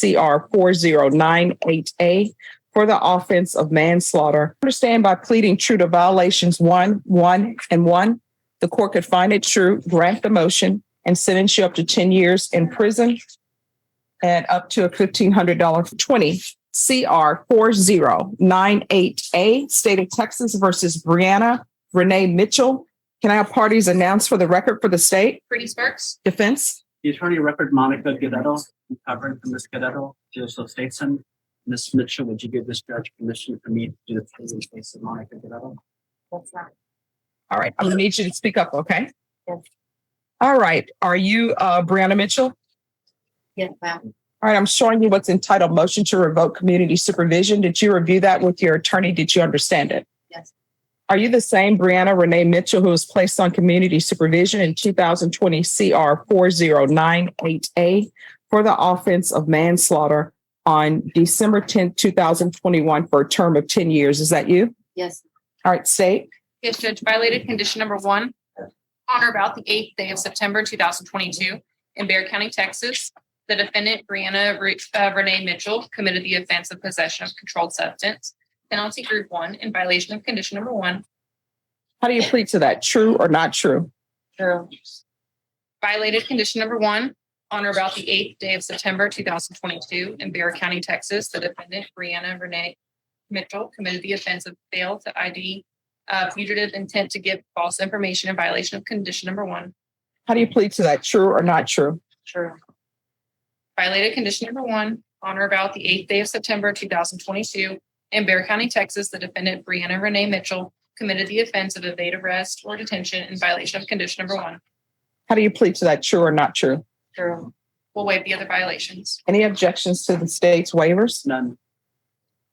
CR 4098A for the offense of manslaughter. Understand by pleading true to violations 1, 1, and 1, the court could find it true, grant the motion, and sentence you up to 10 years in prison and up to a $1,500 20. CR 4098A, State of Texas versus Brianna Renee Mitchell. Can I have parties announced for the record for the state? Brittany Sparks. Defense. The attorney record Monica Guerrero, covering for Ms. Guerrero, Joseph Statesman. Ms. Mitchell, would you give this judge permission for me to do the case of Monica Guerrero? That's right. All right, I'm gonna need you to speak up, okay? Yes. All right, are you Brianna Mitchell? Yes, ma'am. All right, I'm showing you what's entitled motion to revoke community supervision. Did you review that with your attorney? Did you understand it? Yes. Are you the same Brianna Renee Mitchell who was placed on community supervision in 2020 CR 4098A for the offense of manslaughter on December 10th, 2021 for a term of 10 years? Is that you? Yes. All right, state. Yes, Judge. Violated condition number 1 on or about the 8th day of September 2022 in Bexar County, Texas. The defendant, Brianna Renee Mitchell, committed the offense of possession of controlled substance, penalty group 1, in violation of condition number 1. How do you plead to that? True or not true? True. Violated condition number 1 on or about the 8th day of September 2022 in Bexar County, Texas. The defendant, Brianna Renee Mitchell, committed the offense of fail to ID fugitive intent to give false information in violation of condition number 1. How do you plead to that? True or not true? True. Violated condition number 1 on or about the 8th day of September 2022 in Bexar County, Texas. The defendant, Brianna Renee Mitchell, committed the offense of evade arrest or detention in violation of condition number 1. How do you plead to that? True or not true? True. We'll waive the other violations. Any objections to the state's waivers? None.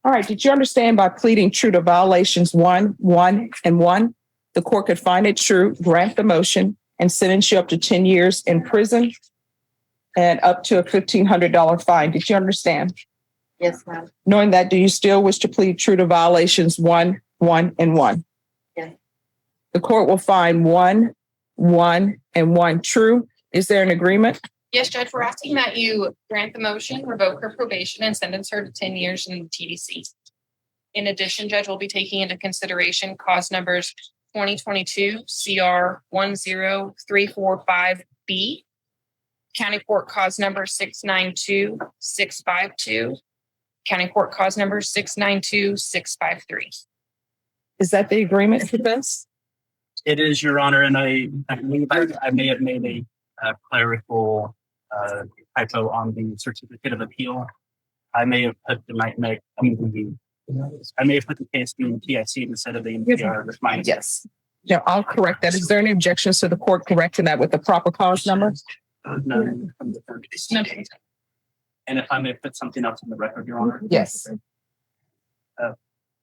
All right. Did you understand by pleading true to violations 1, 1, and 1, the court could find it true, grant the motion, and sentence you up to 10 years in prison and up to a $1,500 fine? Did you understand? Yes, ma'am. Knowing that, do you still wish to plead true to violations 1, 1, and 1? Yes. The court will find 1, 1, and 1 true. Is there an agreement? Yes, Judge, we're asking that you grant the motion, revoke her probation, and sentence her to 10 years in the TDC. In addition, Judge, will be taking into consideration cause numbers 2022 CR 10345B, County Court cause number 692652, County Court cause number 692653. Is that the agreement, defense? It is, Your Honor, and I believe I may have made a clerical typo on the certificate of appeal. I may have put I may have put the case being TIC instead of the NPR. That's mine. Yes. No, I'll correct that. Is there any objections to the court correcting that with the proper cause number? None from the third case. And if I may put something else on the record, Your Honor. Yes.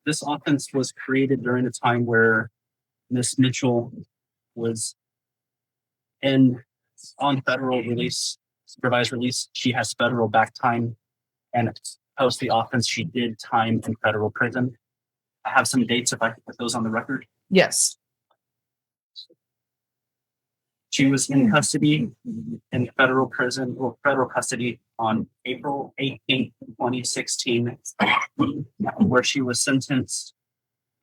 This offense was created during a time where Ms. Mitchell was on federal release, supervised release. She has federal back time, and post the offense, she did time in federal prison. I have some dates if I can put those on the record. Yes. She was in custody in federal prison or federal custody on April 18th, 2016, where she was sentenced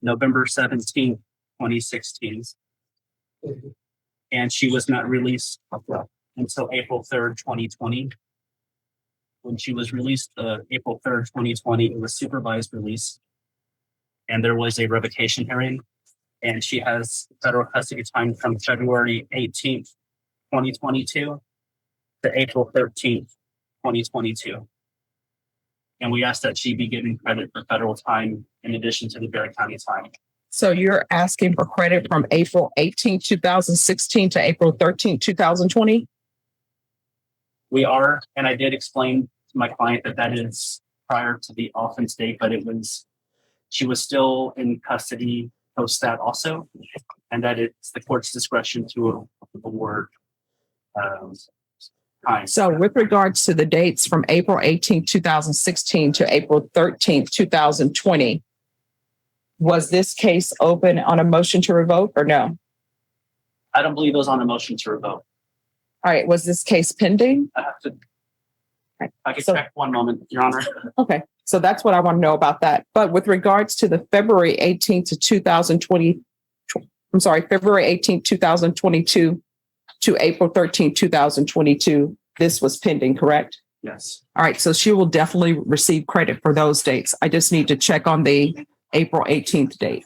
November 17th, 2016. And she was not released until April 3rd, 2020. When she was released April 3rd, 2020, it was supervised release. And there was a revocation hearing. And she has federal custody time from February 18th, 2022 to April 13th, 2022. And we asked that she be given credit for federal time in addition to the Bexar County time. So you're asking for credit from April 18th, 2016 to April 13th, 2020? We are, and I did explain to my client that is prior to the offense date, but she was still in custody post that also, and that it's the court's discretion to award time. So with regards to the dates from April 18th, 2016 to April 13th, 2020, was this case open on a motion to revoke or no? I don't believe it was on a motion to revoke. All right. Was this case pending? I have to. I can So- check one moment, Your Honor. Okay, so that's what I want to know about that. But with regards to the February 18th to 2020, February 18th, 2022 to April 13th, 2022, this was pending, correct? Yes. All right, so she will definitely receive credit for those dates. I just need to check on the April 18th date.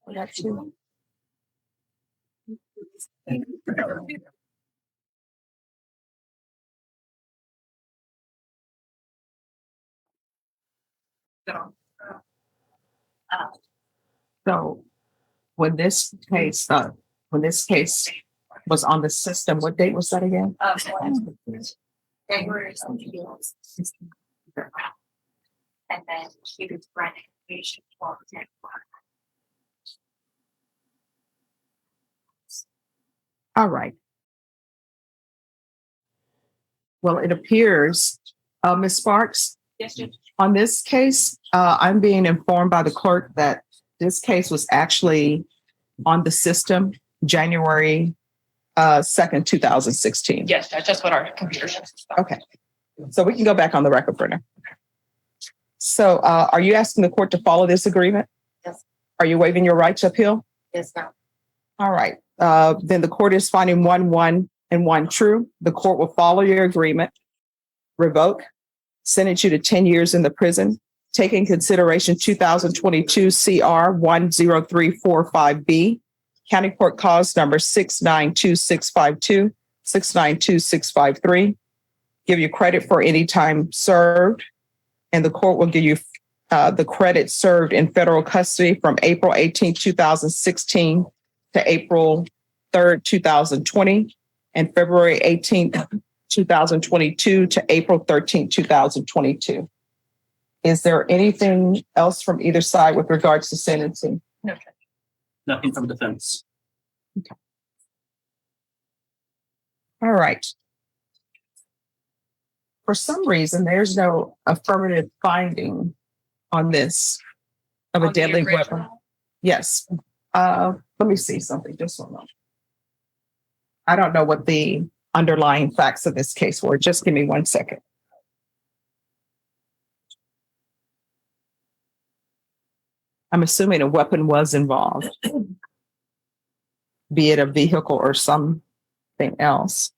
I got you. So when this case was on the system, what date was that again? January and then she was running patient 12-10. All right. Well, it appears, Ms. Sparks, Yes, Judge. on this case, I'm being informed by the clerk that this case was actually on the system January 2nd, 2016. Yes, Judge, that's what our computer shows. Okay. So we can go back on the record printer. So are you asking the court to follow this agreement? Yes. Are you waiving your right to appeal? Yes, ma'am. All right. Then the court is finding 1 and 1 true. The court will follow your agreement, revoke, sentence you to 10 years in the prison, take in consideration 2022 CR 10345B, County Court Cause number 692-652, 692-653, give you credit for any time served, and the court will give you the credit served in federal custody from April 18, 2016 to April 3rd, 2020, and February 18th, 2022 to April 13th, 2022. Is there anything else from either side with regards to sentencing? No, Judge. Nothing from defense. All right. For some reason, there's no affirmative finding on this of a On the deadly original? weapon. Yes. Let me see something, just one moment. I don't know what the underlying facts of this case were. Just give me 1 second. I'm assuming a weapon was involved, be it a vehicle or something else.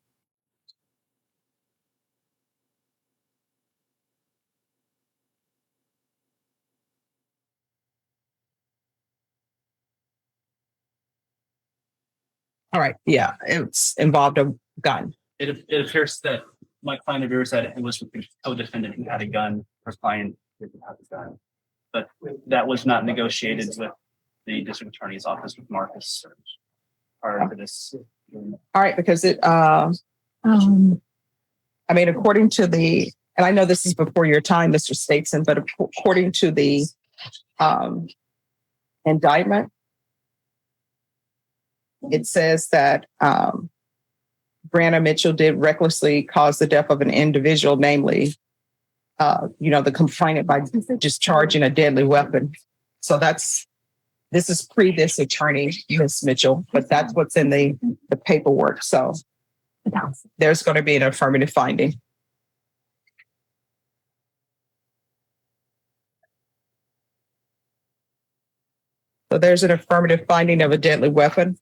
All right. Yeah, it's involved a gun. It appears that my client agrees that it was with the co-defendant who had a gun. Her client didn't have a gun. But that was not negotiated with the district attorney's office with Marcus prior to this. All right, because I mean, according to the, and I know this is before your time, Mr. Statesman, but according to the indictment, it says that Brianna Mitchell did recklessly cause the death of an individual, namely, the complainant by discharging a deadly weapon. So this is pre this attorney, Miss Mitchell, but that's what's in the paperwork. So there's going to be an affirmative finding. So there's an affirmative finding of a deadly weapon.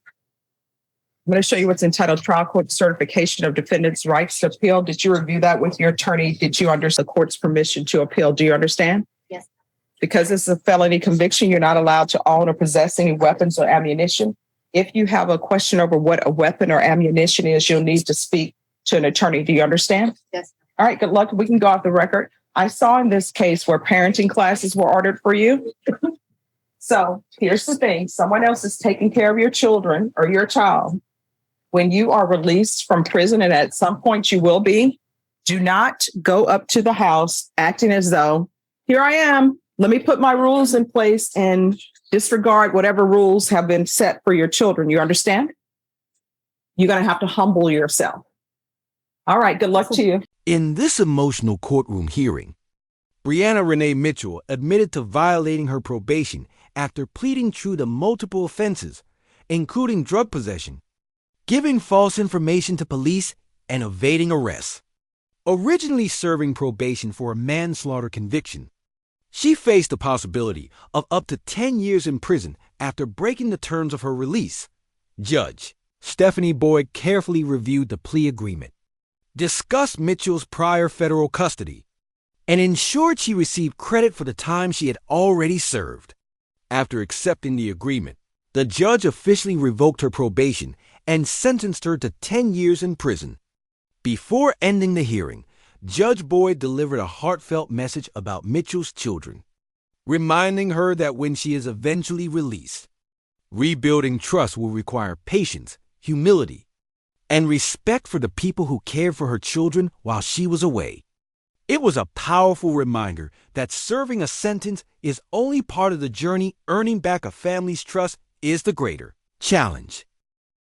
I'm going to show you what's entitled Trial Court Certification of Defendant's Rights to Appeal. Did you review that with your attorney? Did you understand the court's permission to appeal? Do you understand? Yes. Because it's a felony conviction, you're not allowed to own or possess any weapons or ammunition. If you have a question over what a weapon or ammunition is, you'll need to speak to an attorney. Do you understand? Yes. All right, good luck. We can go off the record. I saw in this case where parenting classes were ordered for you. So here's the thing. Someone else is taking care of your children or your child. When you are released from prison, and at some point you will be, do not go up to the house acting as though, here I am, let me put my rules in place and disregard whatever rules have been set for your children. You understand? You're going to have to humble yourself. All right, good luck to you. In this emotional courtroom hearing, Brianna Renee Mitchell admitted to violating her probation after pleading true to multiple offenses, including drug possession, giving false information to police, and evading arrest. Originally serving probation for a manslaughter conviction, she faced the possibility of up to 10 years in prison after breaking the terms of her release. Judge Stephanie Boyd carefully reviewed the plea agreement, discussed Mitchell's prior federal custody, and ensured she received credit for the time she had already served. After accepting the agreement, the judge officially revoked her probation and sentenced her to 10 years in prison. Before ending the hearing, Judge Boyd delivered a heartfelt message about Mitchell's children, reminding her that when she is eventually released, rebuilding trust will require patience, humility, and respect for the people who cared for her children while she was away. It was a powerful reminder that serving a sentence is only part of the journey. Earning back a family's trust is the greater challenge.